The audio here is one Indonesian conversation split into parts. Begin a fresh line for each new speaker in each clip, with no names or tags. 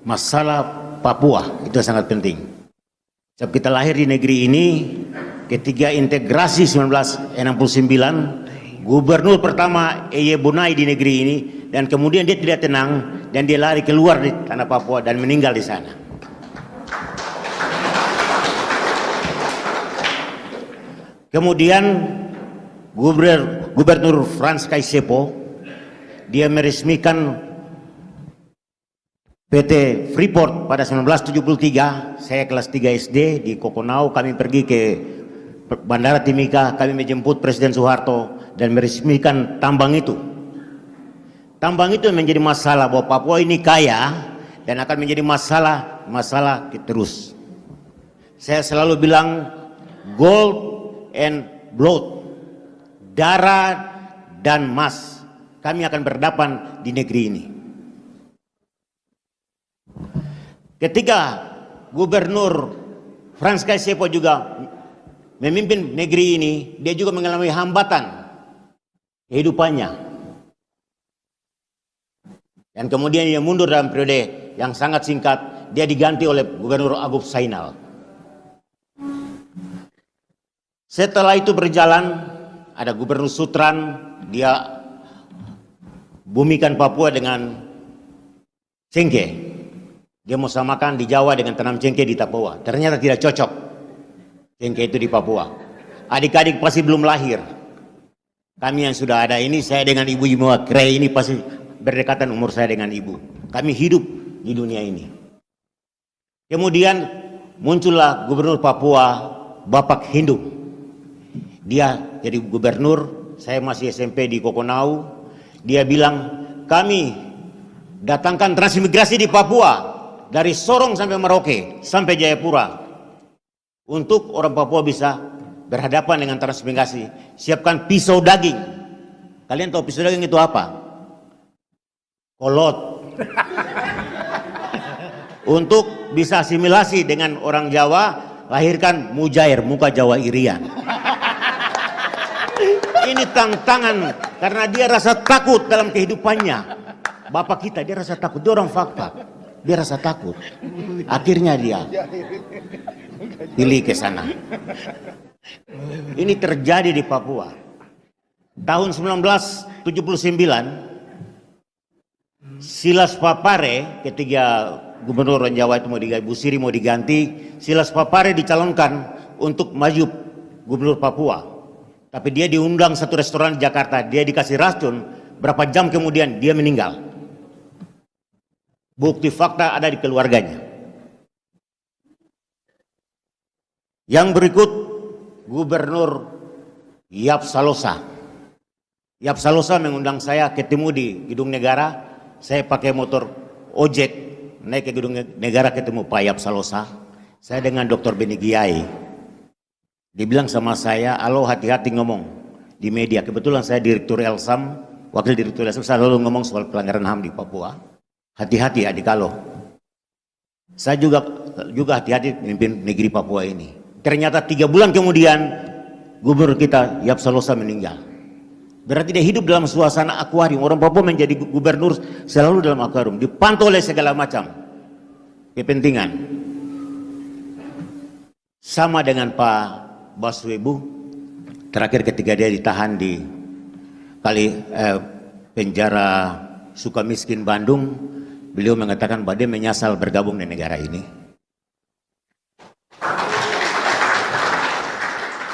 masalah Papua itu sangat penting. Sebab kita lahir di negeri ini ketika integrasi 1969, gubernur pertama Eye Bunai di negeri ini, dan kemudian dia tidak tenang dan dia lari keluar di tanah Papua dan meninggal di sana. Kemudian Gubernur Frans Kaisepo dia meresmikan PT Freeport pada 1973. Saya kelas 3 SD di Kokonau, kami pergi ke Bandara Timika, kami menjemput Presiden Soeharto dan meresmikan tambang itu. Tambang itu menjadi masalah bahwa Papua ini kaya dan akan menjadi masalah terus. Saya selalu bilang gold and blood, darah dan emas, kami akan berhadapan di negeri ini. Ketika Gubernur Frans Kaisepo juga memimpin negeri ini, dia juga mengalami hambatan kehidupannya. Dan kemudian dia mundur dalam periode yang sangat singkat, dia diganti oleh Gubernur Agop Sainal. Setelah itu berjalan, ada Gubernur Sutran, dia bumikan Papua dengan cengkeh. Dia mau samakan di Jawa dengan tanam cengkeh di Papua. Ternyata tidak cocok cengkeh itu di Papua. Adik-adik pasti belum lahir. Kami yang sudah ada ini, saya dengan ibu-ibu Kre ini pasti berdekatan umur saya dengan ibu. Kami hidup di dunia ini. Kemudian muncullah Gubernur Papua, Bapak Hindu. Dia jadi gubernur, saya masih SMP di Kokonau. Dia bilang, kami datangkan transmigrasi di Papua. Dari Sorong sampai Merauke, sampai Jayapura. Untuk orang Papua bisa berhadapan dengan transmigrasi. Siapkan pisau daging. Kalian tahu pisau daging itu apa? Kolot. Untuk bisa asimilasi dengan orang Jawa, lahirkan Mujair, muka Jawa Irian. Ini tantangan karena dia rasa takut dalam kehidupannya. Bapak kita dia rasa takut, dia orang fakta. Dia rasa takut. Akhirnya dia pilih ke sana. Ini terjadi di Papua. Tahun 1979, Silas Papare, ketika Gubernur Jawa itu mau diganti, Bu Siri mau diganti, Silas Papare dicalonkan untuk maju Gubernur Papua. Tapi dia diundang satu restoran di Jakarta, dia dikasih racun, berapa jam kemudian dia meninggal. Bukti fakta ada di keluarganya. Yang berikut Gubernur Yap Salosa. Yap Salosa mengundang saya ketemu di Gedung Negara. Saya pakai motor ojek naik ke Gedung Negara ketemu Pak Yap Salosa. Saya dengan Dr. Beni Giai. Dibilang sama saya, alo hati-hati ngomong di media. Kebetulan saya Direktur Elsam, Wakil Direktur Elsam, saya selalu ngomong soal pelanggaran HAM di Papua. Hati-hati adik kalau. Saya juga hati-hati memimpin negeri Papua ini. Ternyata 3 bulan kemudian Gubernur kita Yap Salosa meninggal. Berarti dia hidup dalam suasana akuarium. Orang Papua menjadi gubernur selalu dalam akuarium, dipantau oleh segala macam kepentingan. Sama dengan Pak Baswebu, terakhir ketika dia ditahan di penjara Sukamiskin Bandung, beliau mengatakan bahwa dia menyesal bergabung di negara ini.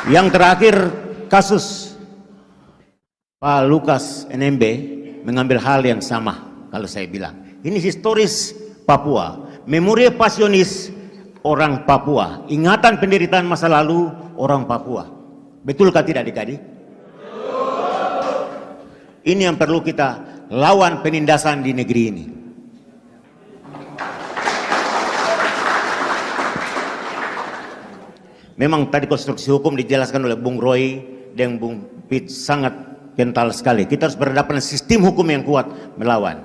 Yang terakhir kasus Pak Lukas NMB mengambil hal yang sama. Kalau saya bilang ini historis Papua, memori pasionis orang Papua, ingatan penderitaan masa lalu orang Papua. Betulkah tidak adik-adik? Ini yang perlu kita lawan, penindasan di negeri ini. Memang tadi konstruksi hukum dijelaskan oleh Bung Roy dan Bung Pit sangat kental sekali. Kita harus berhadapan dengan sistem hukum yang kuat melawan.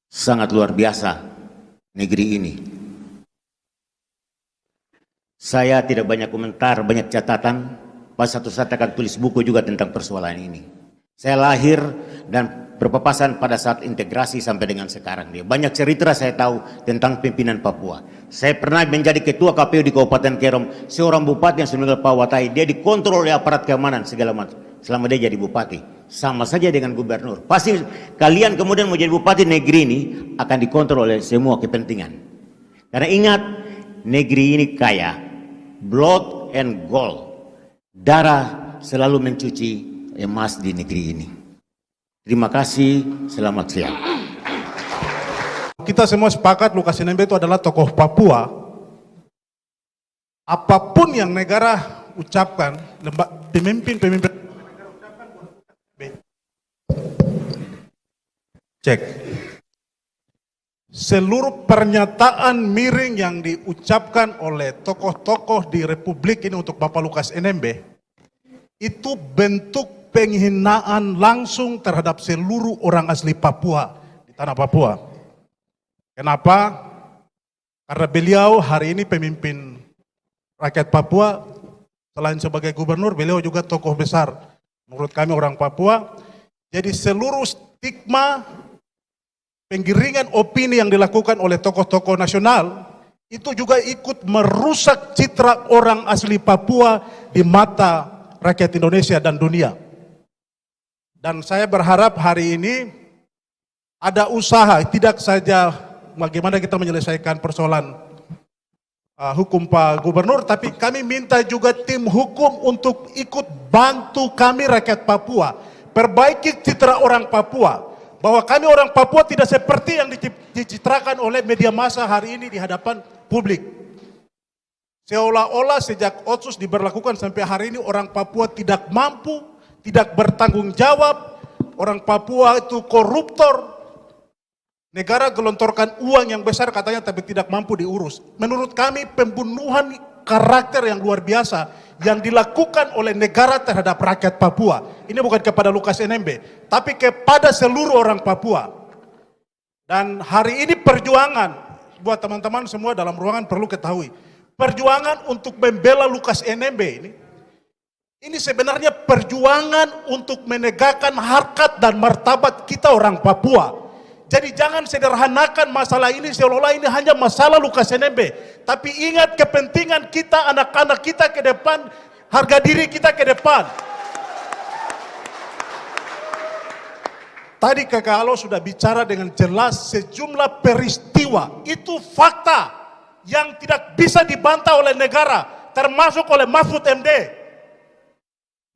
Sangat luar biasa negeri ini. Saya tidak banyak komentar, banyak catatan. Pas satu saat akan tulis buku juga tentang persoalan ini. Saya lahir dan berpapasan pada saat integrasi sampai dengan sekarang. Dia banyak cerita saya tahu tentang pimpinan Papua. Saya pernah menjadi ketua KPU di Kabupaten Kerom, seorang bupati yang sebenarnya Pak Watai, dia dikontrol oleh aparat keamanan segala macam selama dia jadi bupati. Sama saja dengan gubernur. Pasti kalian kemudian mau jadi bupati negeri ini akan dikontrol oleh semua kepentingan. Karena ingat, negeri ini kaya, blood and gold. Darah selalu mencuci emas di negeri ini. Terima kasih, selamat siang.
Kita semua sepakat Lukas NMB itu adalah tokoh Papua. Apapun yang negara ucapkan, pemimpin cek. Seluruh pernyataan miring yang diucapkan oleh tokoh-tokoh di Republik ini untuk Bapak Lukas NMB itu bentuk penghinaan langsung terhadap seluruh orang asli Papua di tanah Papua. Kenapa? Karena beliau hari ini pemimpin rakyat Papua, selain sebagai gubernur, beliau juga tokoh besar menurut kami orang Papua. Jadi seluruh stigma penggiringan opini yang dilakukan oleh tokoh-tokoh nasional itu juga ikut merusak citra orang asli Papua di mata rakyat Indonesia dan dunia. Dan saya berharap hari ini ada usaha, tidak saja bagaimana kita menyelesaikan persoalan hukum Pak Gubernur, tapi kami minta juga tim hukum untuk ikut bantu kami rakyat Papua, perbaiki citra orang Papua, bahwa kami orang Papua tidak seperti yang dicitrakan oleh media massa hari ini di hadapan publik. Seolah-olah sejak Otsus diberlakukan sampai hari ini orang Papua tidak mampu, tidak bertanggung jawab, orang Papua itu koruptor, negara gelontorkan uang yang besar katanya tapi tidak mampu diurus. Menurut kami pembunuhan karakter yang luar biasa yang dilakukan oleh negara terhadap rakyat Papua. Ini bukan kepada Lukas NMB, tapi kepada seluruh orang Papua. Dan hari ini perjuangan, buat teman-teman semua dalam ruangan perlu ketahui, perjuangan untuk membela Lukas NMB ini sebenarnya perjuangan untuk menegakkan harkat dan martabat kita orang Papua. Jadi jangan sederhanakan masalah ini seolah-olah ini hanya masalah Lukas NMB. Tapi ingat kepentingan kita, anak-anak kita ke depan, harga diri kita ke depan. Tadi Kakak Alo sudah bicara dengan jelas sejumlah peristiwa. Itu fakta yang tidak bisa dibantah oleh negara, termasuk oleh Mahfud MD.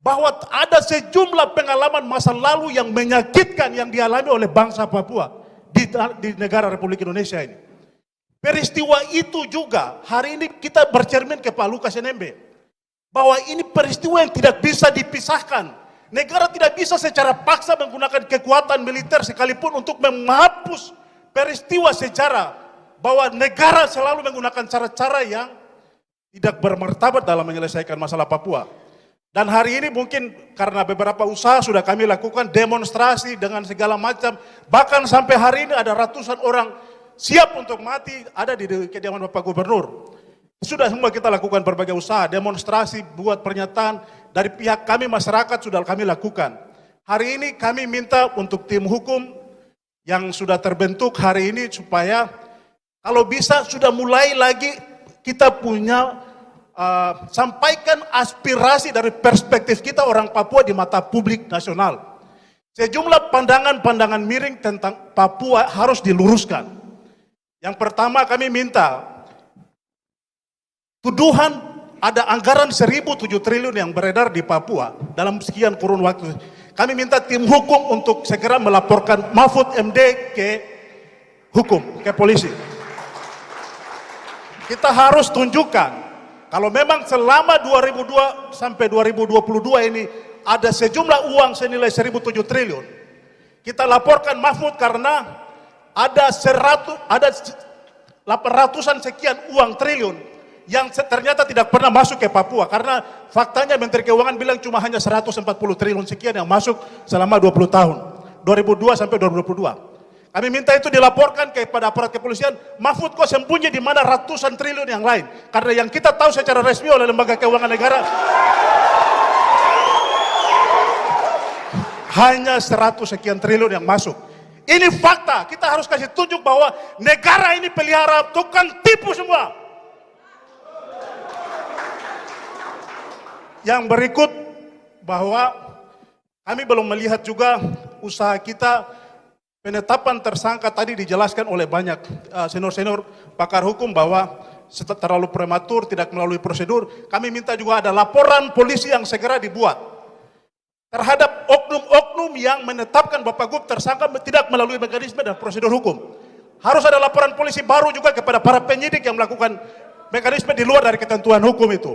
Bahwa ada sejumlah pengalaman masa lalu yang menyakitkan yang dialami oleh bangsa Papua di negara Republik Indonesia ini. Peristiwa itu juga hari ini kita bercermin ke Pak Lukas NMB bahwa ini peristiwa yang tidak bisa dipisahkan. Negara tidak bisa secara paksa menggunakan kekuatan militer sekalipun untuk menghapus peristiwa sejarah bahwa negara selalu menggunakan cara-cara yang tidak bermartabat dalam menyelesaikan masalah Papua. Dan hari ini mungkin karena beberapa usaha sudah kami lakukan demonstrasi dengan segala macam. Bahkan sampai hari ini ada ratusan orang siap untuk mati ada di kediaman Bapak Gubernur. Sudah semua kita lakukan berbagai usaha, demonstrasi, buat pernyataan dari pihak kami masyarakat sudah kami lakukan. Hari ini kami minta untuk tim hukum yang sudah terbentuk hari ini supaya kalau bisa sudah mulai lagi kita punya sampaikan aspirasi dari perspektif kita orang Papua di mata publik nasional. Sejumlah pandangan-pandangan miring tentang Papua harus diluruskan. Yang pertama kami minta tuduhan ada anggaran 1.007 triliun yang beredar di Papua dalam sekian kurun waktu. Kami minta tim hukum untuk segera melaporkan Mahfud MD ke hukum, ke polisi. Kita harus tunjukkan kalau memang selama 2002 sampai 2022 ini ada sejumlah uang senilai 1.007 triliun, kita laporkan Mahfud karena ada 800-an sekian uang triliun yang ternyata tidak pernah masuk ke Papua karena faktanya Menteri Keuangan bilang cuma hanya 140 triliun sekian yang masuk selama 20 tahun, 2002 sampai 2022. Kami minta itu dilaporkan kepada aparat kepolisian. Mahfud kok sembunyi di mana ratusan triliun yang lain? Karena yang kita tahu secara resmi oleh lembaga keuangan negara, hanya 100 sekian triliun yang masuk. Ini fakta, kita harus kasih tunjuk bahwa negara ini pelihara tukang tipu semua. Yang berikut, bahwa kami belum melihat juga usaha kita penetapan tersangka. Tadi dijelaskan oleh banyak senior-senior pakar hukum bahwa terlalu prematur, tidak melalui prosedur. Kami minta juga ada laporan polisi yang segera dibuat terhadap oknum-oknum yang menetapkan Bapak Gub tersangka tidak melalui mekanisme dan prosedur hukum. Harus ada laporan polisi baru juga kepada para penyidik yang melakukan mekanisme di luar dari ketentuan hukum itu.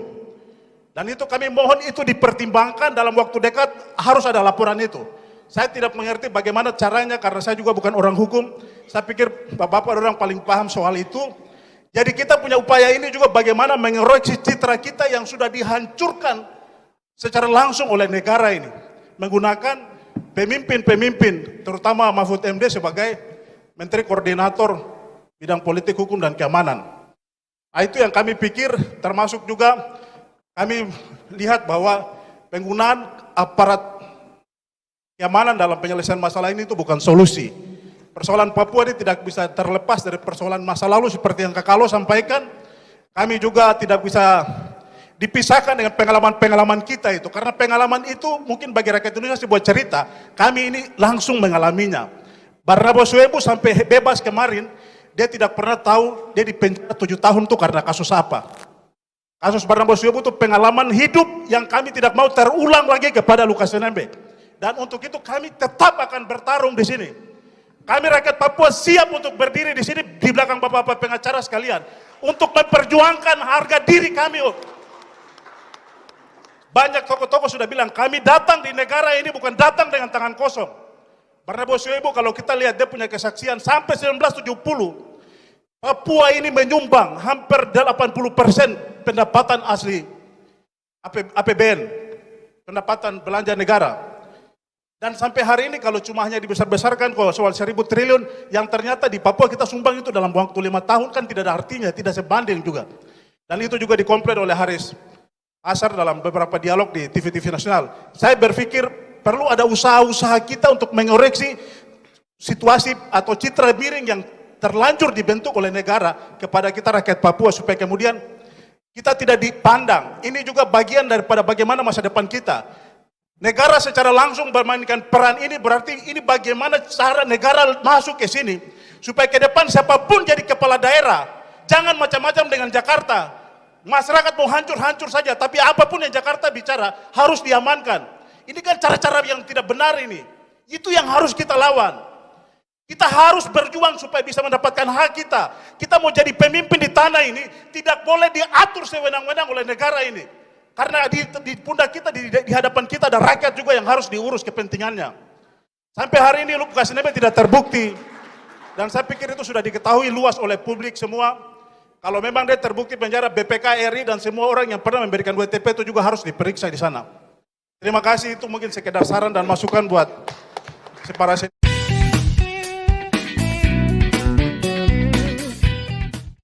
Dan itu kami mohon itu dipertimbangkan dalam waktu dekat, harus ada laporan itu. Saya tidak mengerti bagaimana caranya karena saya juga bukan orang hukum. Saya pikir Bapak orang paling paham soal itu. Jadi kita punya upaya ini juga bagaimana mengoreksi citra kita yang sudah dihancurkan secara langsung oleh negara ini. Menggunakan pemimpin-pemimpin, terutama Mahfud MD sebagai Menteri Koordinator Bidang Politik, Hukum, dan Keamanan. Nah, itu yang kami pikir, termasuk juga kami lihat bahwa penggunaan aparat keamanan dalam penyelesaian masalah ini itu bukan solusi. Persoalan Papua ini tidak bisa terlepas dari persoalan masa lalu seperti yang Kak Kalo sampaikan. Kami juga tidak bisa dipisahkan dengan pengalaman-pengalaman kita itu. Karena pengalaman itu mungkin bagi rakyat Indonesia sebuah cerita. Kami ini langsung mengalaminya. Barnabas Suwebu sampai bebas kemarin, dia tidak pernah tahu dia dipenjara 7 tahun itu karena kasus apa. Kasus Barnabas Suwebu itu pengalaman hidup yang kami tidak mau terulang lagi kepada Lukas NMB. Dan untuk itu kami tetap akan bertarung di sini. Kami rakyat Papua siap untuk berdiri di sini di belakang bapak-bapak pengacara sekalian untuk memperjuangkan harga diri kami. Banyak tokoh-tokoh sudah bilang kami datang di negara ini bukan datang dengan tangan kosong. Barnabas Suwebu kalau kita lihat dia punya kesaksian sampai 1970 Papua ini menyumbang hampir 80% pendapatan asli APBN, pendapatan belanja negara. Dan sampai hari ini kalau cuma hanya dibesar-besarkan kalau soal 1.000 triliun yang ternyata di Papua kita sumbang itu dalam waktu 5 tahun kan tidak ada artinya, tidak sebanding juga. Dan itu juga dikomplain oleh Haris Azhar dalam beberapa dialog di TV-TV nasional. Saya berpikir perlu ada usaha-usaha kita untuk mengoreksi situasi atau citra miring yang terlanjur dibentuk oleh negara kepada kita rakyat Papua supaya kemudian kita tidak dipandang. Ini juga bagian daripada bagaimana masa depan kita. Negara secara langsung bermainkan peran ini berarti ini bagaimana cara negara masuk ke sini supaya ke depan siapapun jadi kepala daerah jangan macam-macam dengan Jakarta. Masyarakat mau hancur-hancur saja tapi apapun yang Jakarta bicara harus diamankan. Ini kan cara-cara yang tidak benar ini. Itu yang harus kita lawan. Kita harus berjuang supaya bisa mendapatkan hak kita. Kita mau jadi pemimpin di tanah ini tidak boleh diatur sewenang-wenang oleh negara ini. Karena di pundak kita, di hadapan kita ada rakyat juga yang harus diurus kepentingannya. Sampai hari ini Lukas NMB tidak terbukti. Dan saya pikir itu sudah diketahui luas oleh publik semua. Kalau memang dia terbukti penjara BPK RI dan semua orang yang pernah memberikan WTP itu juga harus diperiksa di sana. Terima kasih, itu mungkin sekedar saran dan masukan buat separasi.